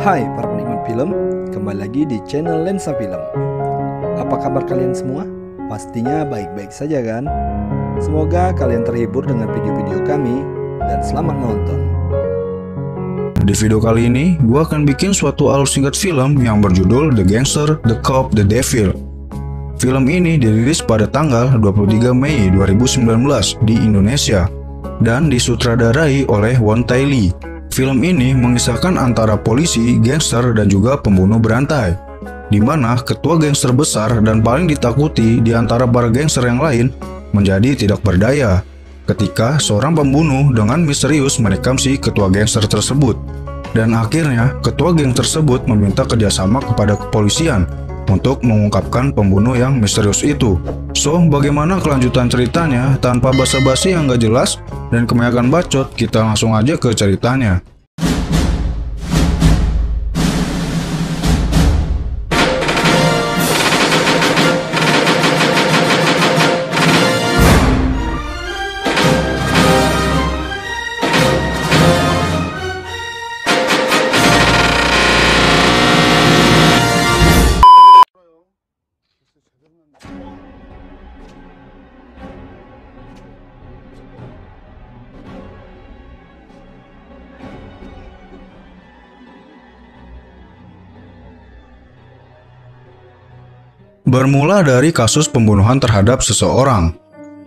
Hai para penikmat film, kembali lagi di channel Lensa Film. Apa kabar kalian semua? Pastinya baik-baik saja kan? Semoga kalian terhibur dengan video-video kami dan selamat menonton. Di video kali ini, gue akan bikin suatu alur singkat film yang berjudul The Gangster, The Cop, The Devil. Film ini dirilis pada tanggal 23 Mei 2019 di Indonesia dan disutradarai oleh Won Tae Lee. Film ini mengisahkan antara polisi, gangster, dan juga pembunuh berantai, di mana ketua gangster besar dan paling ditakuti di antara para gangster yang lain menjadi tidak berdaya ketika seorang pembunuh dengan misterius menikam si ketua gangster tersebut. Dan akhirnya ketua geng tersebut meminta kerjasama kepada kepolisian untuk mengungkapkan pembunuh yang misterius itu. So, bagaimana kelanjutan ceritanya? Tanpa basa-basi yang gak jelas dan kebanyakan bacot, kita langsung aja ke ceritanya. Bermula dari kasus pembunuhan terhadap seseorang,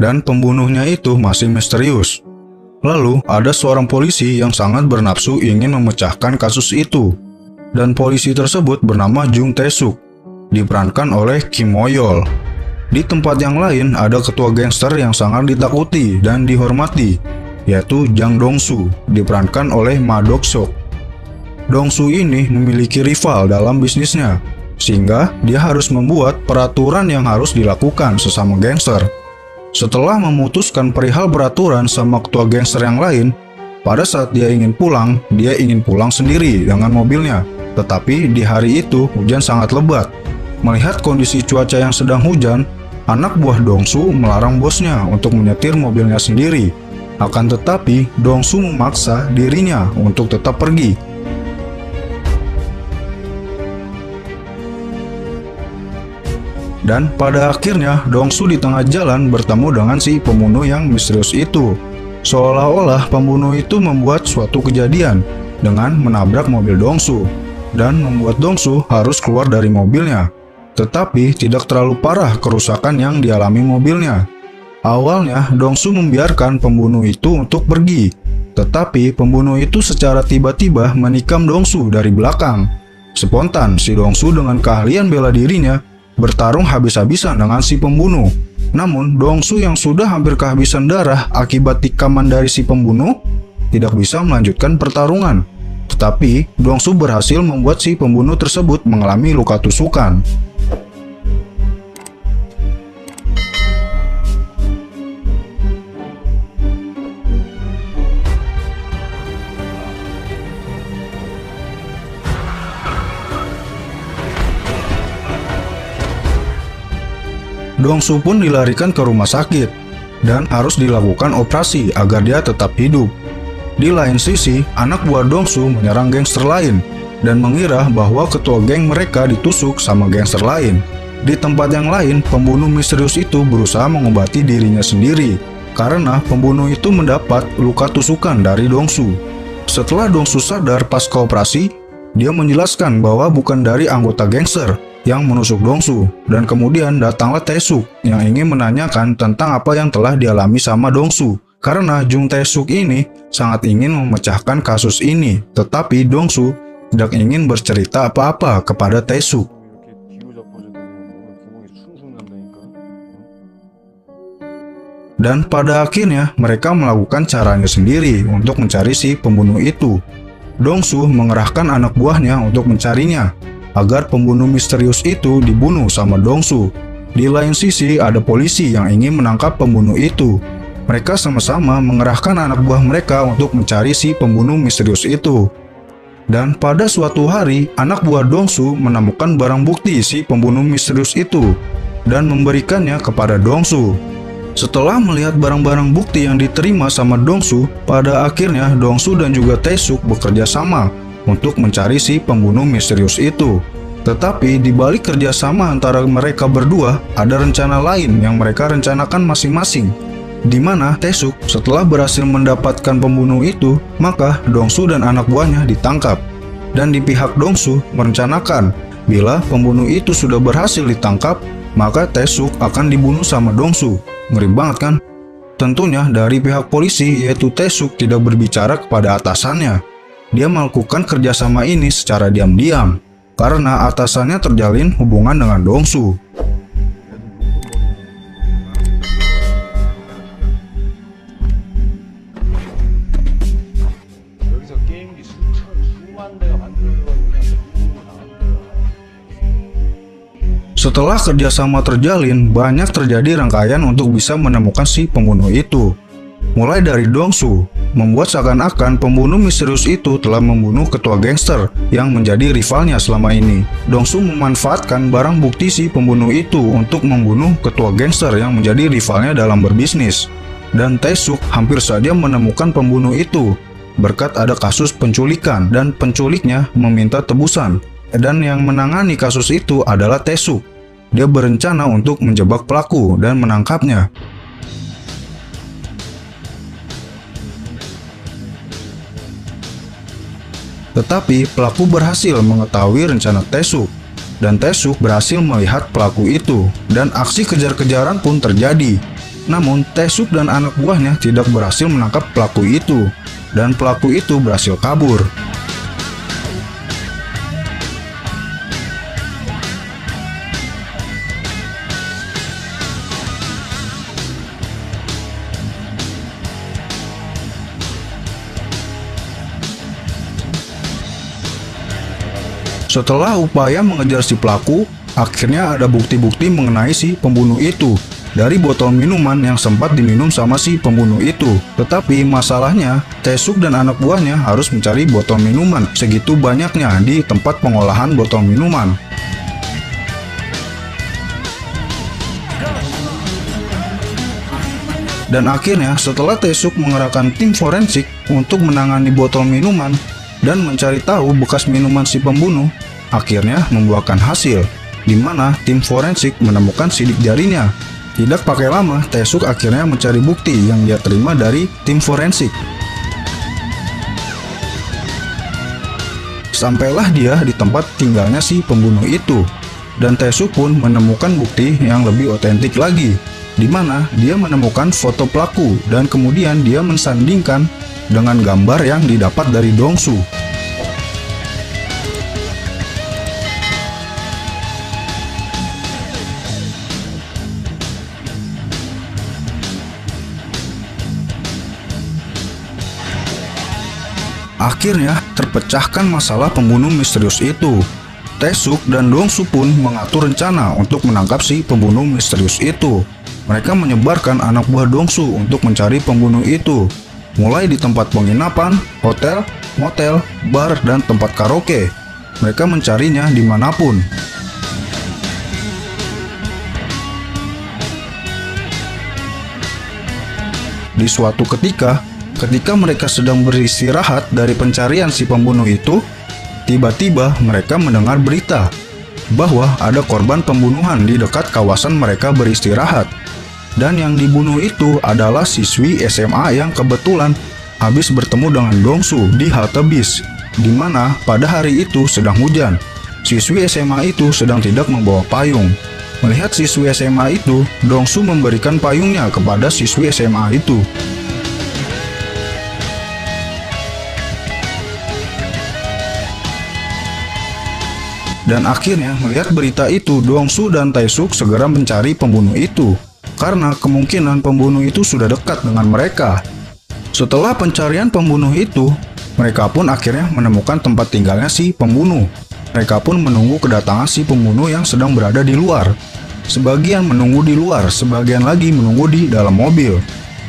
dan pembunuhnya itu masih misterius. Lalu ada seorang polisi yang sangat bernafsu ingin memecahkan kasus itu, dan polisi tersebut bernama Jung Tae-suk, diperankan oleh Kim Mo-yeol. Di tempat yang lain ada ketua gangster yang sangat ditakuti dan dihormati, yaitu Jang Dong-soo, diperankan oleh Ma Dok-seok. Dong-soo ini memiliki rival dalam bisnisnya, sehingga dia harus membuat peraturan yang harus dilakukan sesama gangster. Setelah memutuskan perihal peraturan sama ketua gangster yang lain, pada saat dia ingin pulang sendiri dengan mobilnya. Tetapi di hari itu hujan sangat lebat. Melihat kondisi cuaca yang sedang hujan, anak buah Dong-soo melarang bosnya untuk menyetir mobilnya sendiri. Akan tetapi Dong-soo memaksa dirinya untuk tetap pergi. Dan pada akhirnya Dong-soo di tengah jalan bertemu dengan si pembunuh yang misterius itu. Seolah-olah pembunuh itu membuat suatu kejadian dengan menabrak mobil Dong-soo dan membuat Dong-soo harus keluar dari mobilnya. Tetapi tidak terlalu parah kerusakan yang dialami mobilnya. Awalnya Dong-soo membiarkan pembunuh itu untuk pergi, tetapi pembunuh itu secara tiba-tiba menikam Dong-soo dari belakang. Spontan si Dong-soo dengan keahlian bela dirinya bertarung habis-habisan dengan si pembunuh. Namun Dong-soo yang sudah hampir kehabisan darah akibat tikaman dari si pembunuh tidak bisa melanjutkan pertarungan. Tetapi Dong-soo berhasil membuat si pembunuh tersebut mengalami luka tusukan. Dong-soo pun dilarikan ke rumah sakit dan harus dilakukan operasi agar dia tetap hidup. Di lain sisi, anak buah Dong-soo menyerang gangster lain dan mengira bahwa ketua geng mereka ditusuk sama gangster lain. Di tempat yang lain, pembunuh misterius itu berusaha mengobati dirinya sendiri karena pembunuh itu mendapat luka tusukan dari Dong-soo. Setelah Dong-soo sadar pasca operasi, dia menjelaskan bahwa bukan dari anggota gangster yang menusuk Dong-soo, dan kemudian datanglah Tae-suk yang ingin menanyakan tentang apa yang telah dialami sama Dong-soo. Karena Jung Tae-suk ini sangat ingin memecahkan kasus ini, tetapi Dong-soo tidak ingin bercerita apa-apa kepada Tae-suk. Dan pada akhirnya mereka melakukan caranya sendiri untuk mencari si pembunuh itu. Dong-soo mengerahkan anak buahnya untuk mencarinya agar pembunuh misterius itu dibunuh sama Dong-soo. Di lain sisi ada polisi yang ingin menangkap pembunuh itu. Mereka sama-sama mengerahkan anak buah mereka untuk mencari si pembunuh misterius itu. Dan pada suatu hari, anak buah Dong-soo menemukan barang bukti si pembunuh misterius itu dan memberikannya kepada Dong-soo. Setelah melihat barang-barang bukti yang diterima sama Dong-soo, pada akhirnya Dong-soo dan juga Tae-suk bekerja sama untuk mencari si pembunuh misterius itu. Tetapi di balik kerjasama antara mereka berdua, ada rencana lain yang mereka rencanakan masing-masing. Di mana Tae-suk setelah berhasil mendapatkan pembunuh itu, maka Dong-su dan anak buahnya ditangkap. Dan di pihak Dong-su merencanakan bila pembunuh itu sudah berhasil ditangkap, maka Tae-suk akan dibunuh sama Dong-su. Ngeri banget kan? Tentunya dari pihak polisi, yaitu Tae-suk tidak berbicara kepada atasannya. Dia melakukan kerjasama ini secara diam-diam karena atasannya terjalin hubungan dengan Dong-su. Setelah kerjasama terjalin, banyak terjadi rangkaian untuk bisa menemukan si pembunuh itu. Mulai dari Dong-su, membuat seakan-akan pembunuh misterius itu telah membunuh ketua gangster yang menjadi rivalnya selama ini. Dong-su memanfaatkan barang bukti si pembunuh itu untuk membunuh ketua gangster yang menjadi rivalnya dalam berbisnis. Dan Tae-suk hampir saja menemukan pembunuh itu, berkat ada kasus penculikan dan penculiknya meminta tebusan. Dan yang menangani kasus itu adalah Tae-suk. Dia berencana untuk menjebak pelaku dan menangkapnya. Tetapi pelaku berhasil mengetahui rencana Tae-suk, dan Tae-suk berhasil melihat pelaku itu, dan aksi kejar-kejaran pun terjadi. Namun Tae-suk dan anak buahnya tidak berhasil menangkap pelaku itu, dan pelaku itu berhasil kabur. Setelah upaya mengejar si pelaku, akhirnya ada bukti-bukti mengenai si pembunuh itu dari botol minuman yang sempat diminum sama si pembunuh itu. Tetapi masalahnya, Tae-suk dan anak buahnya harus mencari botol minuman segitu banyaknya di tempat pengolahan botol minuman. Dan akhirnya setelah Tae-suk mengerahkan tim forensik untuk menangani botol minuman dan mencari tahu bekas minuman si pembunuh, akhirnya membuahkan hasil, di mana tim forensik menemukan sidik jarinya. Tidak pakai lama, Tae-suk akhirnya mencari bukti yang dia terima dari tim forensik. Sampailah dia di tempat tinggalnya si pembunuh itu, dan Tae-suk pun menemukan bukti yang lebih otentik lagi, di mana dia menemukan foto pelaku dan kemudian dia mensandingkan dengan gambar yang didapat dari Dong-su. Akhirnya terpecahkan masalah pembunuh misterius itu. Tae-suk dan Dong-su pun mengatur rencana untuk menangkap si pembunuh misterius itu. Mereka menyebarkan anak buah Dong-su untuk mencari pembunuh itu, mulai di tempat penginapan, hotel, motel, bar, dan tempat karaoke. Mereka mencarinya dimanapun. Di suatu ketika mereka sedang beristirahat dari pencarian si pembunuh itu, tiba-tiba mereka mendengar berita bahwa ada korban pembunuhan di dekat kawasan mereka beristirahat. Dan yang dibunuh itu adalah siswi SMA yang kebetulan habis bertemu dengan Dong-su di halte bis, di mana pada hari itu sedang hujan. Siswi SMA itu sedang tidak membawa payung. Melihat siswi SMA itu, Dong-su memberikan payungnya kepada siswi SMA itu. Dan akhirnya melihat berita itu, Dong-su dan Tae-suk segera mencari pembunuh itu, karena kemungkinan pembunuh itu sudah dekat dengan mereka. Setelah pencarian pembunuh itu, mereka pun akhirnya menemukan tempat tinggalnya si pembunuh. Mereka pun menunggu kedatangan si pembunuh yang sedang berada di luar. Sebagian menunggu di luar, sebagian lagi menunggu di dalam mobil.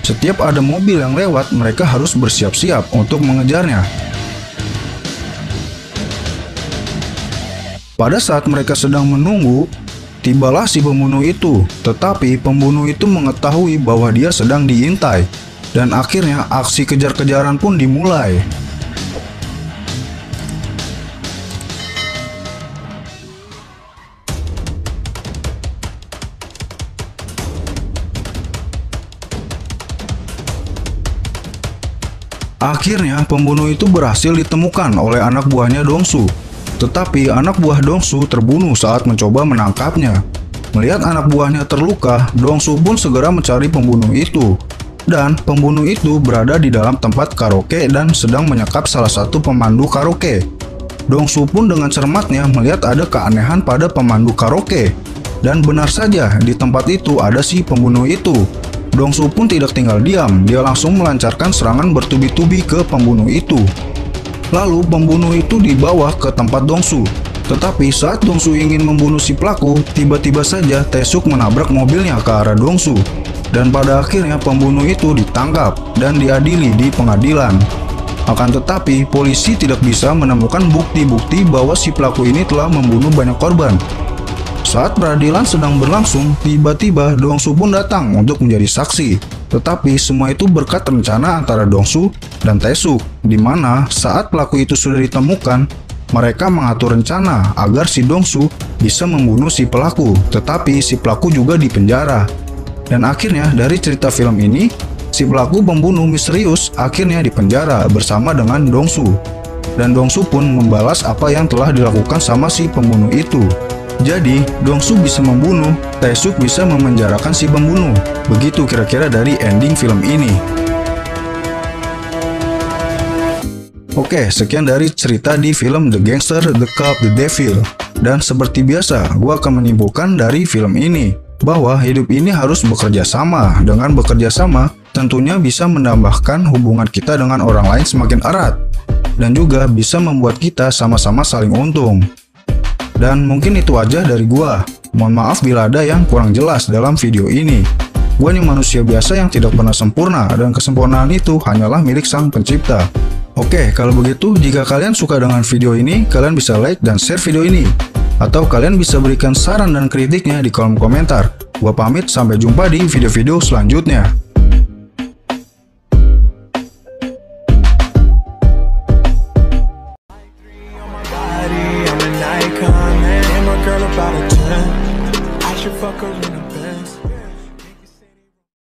Setiap ada mobil yang lewat, mereka harus bersiap-siap untuk mengejarnya. Pada saat mereka sedang menunggu, tibalah si pembunuh itu, tetapi pembunuh itu mengetahui bahwa dia sedang diintai, dan akhirnya aksi kejar-kejaran pun dimulai. Akhirnya pembunuh itu berhasil ditemukan oleh anak buahnya Dong-su. Tetapi anak buah Dong-su terbunuh saat mencoba menangkapnya. Melihat anak buahnya terluka, Dong-su pun segera mencari pembunuh itu. Dan pembunuh itu berada di dalam tempat karaoke dan sedang menyekap salah satu pemandu karaoke. Dong-su pun dengan cermatnya melihat ada keanehan pada pemandu karaoke. Dan benar saja, di tempat itu ada si pembunuh itu. Dong-su pun tidak tinggal diam, dia langsung melancarkan serangan bertubi-tubi ke pembunuh itu. Lalu pembunuh itu dibawa ke tempat Dong-su. Tetapi saat Dong-su ingin membunuh si pelaku, tiba-tiba saja Tae-suk menabrak mobilnya ke arah Dong-su. Dan pada akhirnya pembunuh itu ditangkap dan diadili di pengadilan. Akan tetapi, polisi tidak bisa menemukan bukti-bukti bahwa si pelaku ini telah membunuh banyak korban. Saat peradilan sedang berlangsung, tiba-tiba Dong-su pun datang untuk menjadi saksi. Tetapi semua itu berkat rencana antara Dong-su dan Tae-suk, di mana saat pelaku itu sudah ditemukan, mereka mengatur rencana agar si Dong-su bisa membunuh si pelaku, tetapi si pelaku juga dipenjara. Dan akhirnya dari cerita film ini, si pelaku pembunuh misterius akhirnya dipenjara bersama dengan Dong-su. Dan Dong-su pun membalas apa yang telah dilakukan sama si pembunuh itu. Jadi, Dong-su bisa membunuh, Tae-suk bisa memenjarakan si pembunuh. Begitu kira-kira dari ending film ini. Oke, sekian dari cerita di film The Gangster, The Cop, The Devil. Dan seperti biasa, gua akan menyimpulkan dari film ini bahwa hidup ini harus bekerja sama. Dengan bekerja sama, tentunya bisa menambahkan hubungan kita dengan orang lain semakin erat. Dan juga bisa membuat kita sama-sama saling untung. Dan mungkin itu aja dari gua. Mohon maaf bila ada yang kurang jelas dalam video ini. Gua ini manusia biasa yang tidak pernah sempurna, dan kesempurnaan itu hanyalah milik Sang Pencipta. Oke, kalau begitu, jika kalian suka dengan video ini, kalian bisa like dan share video ini. Atau kalian bisa berikan saran dan kritiknya di kolom komentar. Gua pamit, sampai jumpa di video-video selanjutnya.